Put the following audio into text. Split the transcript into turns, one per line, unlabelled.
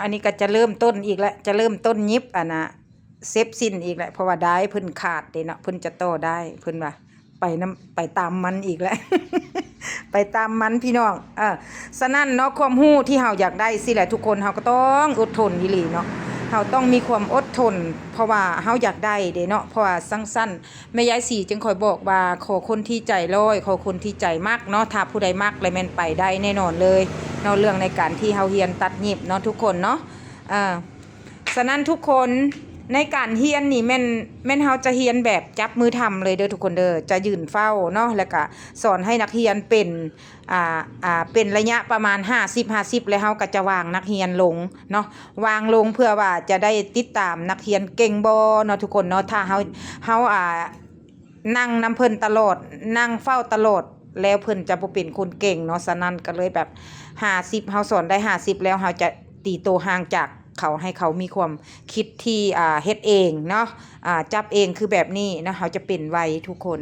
อันนี้ก็จะเริ่มต้นอีกแล้วจะเริ่มต้นยิบเซฟสิ้นอีกแล้วเพราะว่าได้เพิ่นขาดเด้เนาะเพิ่นจะโตได้เพิ่นว่าไปตามมันอีกแล้ว ไปตามมันพี่น้องฉะนั้นเนาะความรู้ที่เฮาอยากได้สิแหละทุกคนเฮาก็ต้องอดทนอีหลีเนาะเฮาต้องมีความอดทนเพราะว่าเฮาอยากได้เด้เนาะเพราะว่าสั้นๆแม่ยายสีจึงคอยบอกว่าขอคนที่ใจร้อยขอคนที่ใจมักเนาะถ้าผู้ใดมักแล้วแม่นไปได้แน่นอนเลยเนาะเรื่องในการที่เฮาเรียนตัดเย็บเนาะทุกคนเนาะฉะนั้นทุกคนในการเฮียนนี่แม่นเฮาจะเฮียนแบบจับมือทำเลยเด้อทุกคนเด้อจะยืนเฝ้าเนาะแล้วก็สอนให้นักเรียนเป็นเป็นระยะประมาณ50แล้วเฮาก็จะวางนักเรียนลงเนาะวางลงเพื่อว่าจะได้ติดตามนักเรียนเก่งบ่เนาะทุกคนเนาะถ้าเฮานั่งนำเพิ่นตลอดนั่งเฝ้าตลอดแล้วเพิ่นจะบ่เป็นคนเก่งเนาะฉะนั้นก็เลยแบบ50เฮาสอนได้50แล้วเฮาจะตีโตห่างจากเขาให้เขามีความคิดที่เฮ็ดเองเนาะจับเองคือแบบนี้นะเขาจะเป็นไวทุกคน